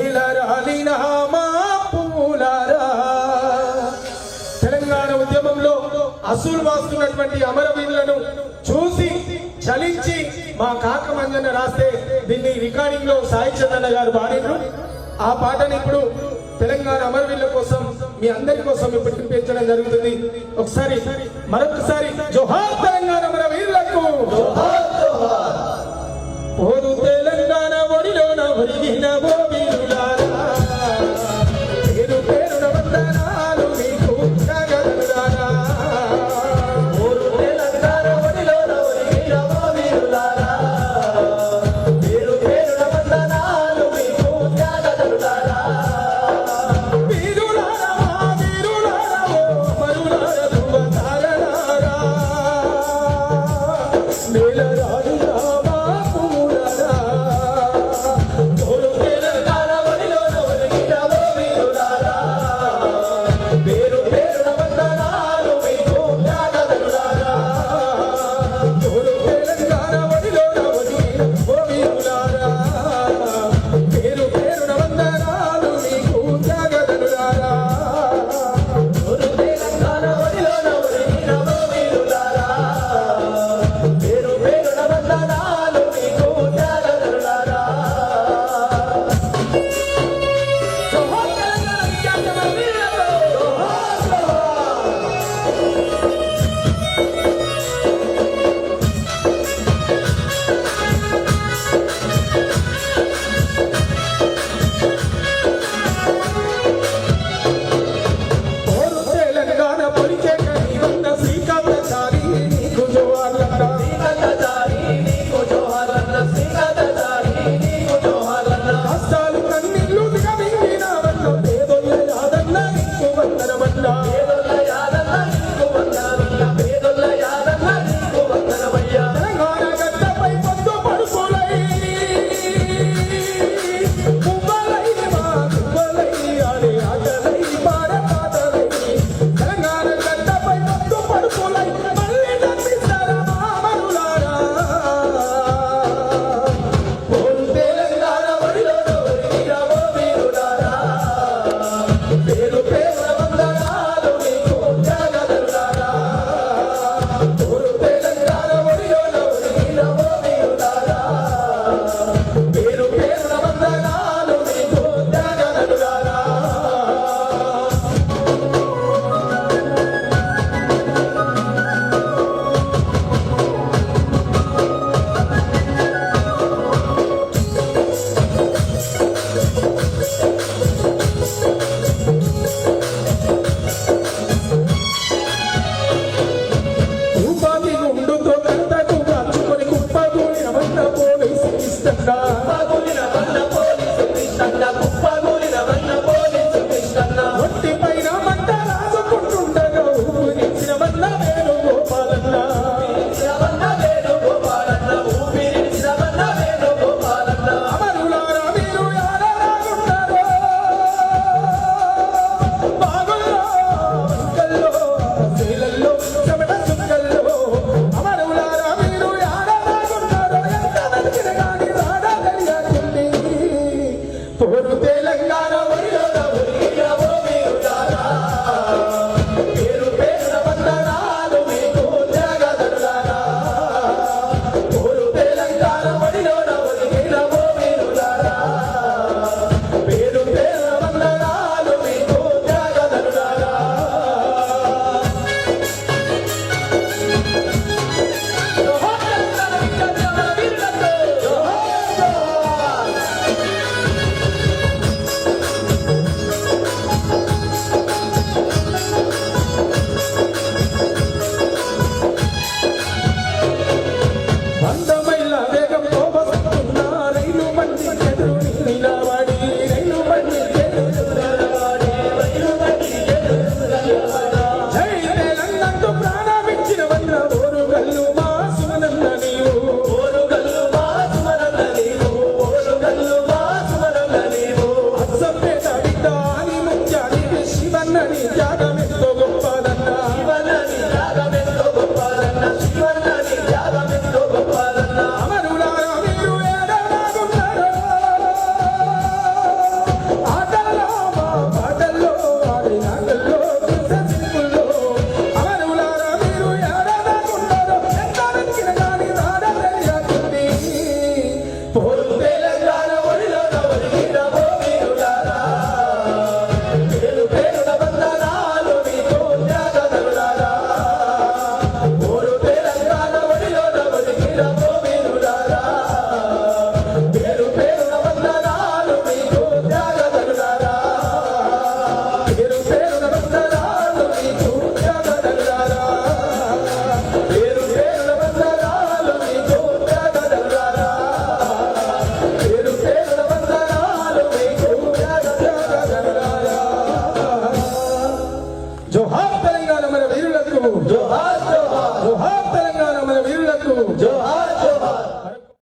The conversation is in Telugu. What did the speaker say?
నేలరాలిన మా పూలారా. తెలంగాణ ఉద్యమంలో అసూలు వాస్తున్నటువంటి అమరవీరులను చూసి చలించి మా కాక మంజన్న రాస్తే దీన్ని రికార్డింగ్ లో సాయి చందన్న గారు పాడినరు. ఆ పాటని ఇప్పుడు తెలంగాణ అమరవీరుల కోసం మీ అందరి కోసం ఇప్పుడు వినిపించడం జరుగుతుంది. ఒకసారి మరొకసారి జోహార్ తెలంగాణ అమరవీరులకు. ఓరు తెలంగాణ ఒడిలోన ఒరిగిన ఓ వీరులారా, పేరు పేరున వందనాలు మీకు జగదులారా. ఓరు తెలంగాణ ఒడిలోన ఒరిగిన ఓ వీరులారా, పేరు పేరున వందనాలు మీకు జగదులారా. వీరులారా వీరులారా ఓ మరులారా ధృవతారలారా, నేలరాలిన మా పూలారా. ఓరు తెలంగాణ ఒడిలోన ఒరిగిన ఓ వీరులారా, పేరు పేరున వందనాలు మీకు జగదులారా. ఓరు తెలంగాణ ఒడిలోన ఒరిగిన ఓ వీరులారా, పేరు పేరున వందనాలు మీకు జగదులారా. ఓరు తెలంగాణ ఒడిలోన ఒరిగిన ఓ వీరులారా, పేరు పేరున వందనాలు మీకు జగదులారా. జోహార్ తెలంగాణ విద్యార్థి అమరవీరులకు. జోహార్ జోహార్. ఓరు తెలంగాణ పొలికే కని వంద శ్రీకాంతచారి నీకు జోహార్లన్నా. శ్రీకాంతచారి నీకు జోహార్లన్న, శ్రీకాంతచారి నీకు జోహార్లన్న. కష్టాలు కన్నీళ్లు దిగమింగినవన్న పేదొల్ల యాదన్న నీకు వందనమన్నా. పేదొల్ల యాదన్న నీకు వందనమయ్య, పేదొల్ల యాదన్న నీకు వందనమయ్య. తెలంగాణ గడ్డపై పొద్దు పడుకోలై మువ్వలై మా మువ్వలై ఆడే ఆటలై పాడే పాటలై. తెలంగాణ గడ్డపై పొద్దు పడుకోలై మళ్ళీ జన్మిస్తారా మా అమరులారా. ఓరు తెలంగాణ ఒడిలోన ఒరిగిన ఓ వీరులారా, పేరు పేరున వందనాలు మీకు జగదులారా. ఓరు తెలంగాణ ఒడిలోన ఒరిగిన ఓ వీరులారా, పేరు పేరున వందనాలు మీకు జగదులారా. ఉపాధి గుండుతో కంటకు మార్చుకొని కుప్పగూలిన వంద పోలీసు ఇష్టంగా. కుప్పగూలిన వన్న పోలీసు కృష్ణన్న, కుప్పగూలిన వన్న పోలీసు కృష్ణన్న. ఒంటి పైన మంట రాసుకుంటుండగా ఊపిరిచ్చిన వల్ల వేణు గోపాలన్న. శ్రవణ వేణు గోపాలన్న, ఊపిరిని శ్రవణ వేణు గోపాలన్న. అమరులారా మీరు యాడలాగున్నారో, బాగుల్లో వంకల్లో శీలల్లో చెమట చుక్కల్లో. అమరులారా మీరు యాడలాగున్నారో, ఎంత నడిచిన గాని రాడగలియాకుంది. పోరు తెలంగాణ ఒడిలోన ఒరిగిన ఓ వీరులారా, పేరు పేరున వందనాలు మీకు జగదులారా. ఓరు తెలంగాణ ఒడిలోన ఒరిగిన ఓ వీరులారా, పేరు పేరున వందనాలు మీకు జగదులారా. జోహార్ తెలంగాణ విద్యార్థి అమరవీరులకు. జోహార్ జోహార్. జోహార్ తెలంగాణ మన వీరులకు జోహార్ జోహార్ జోహార్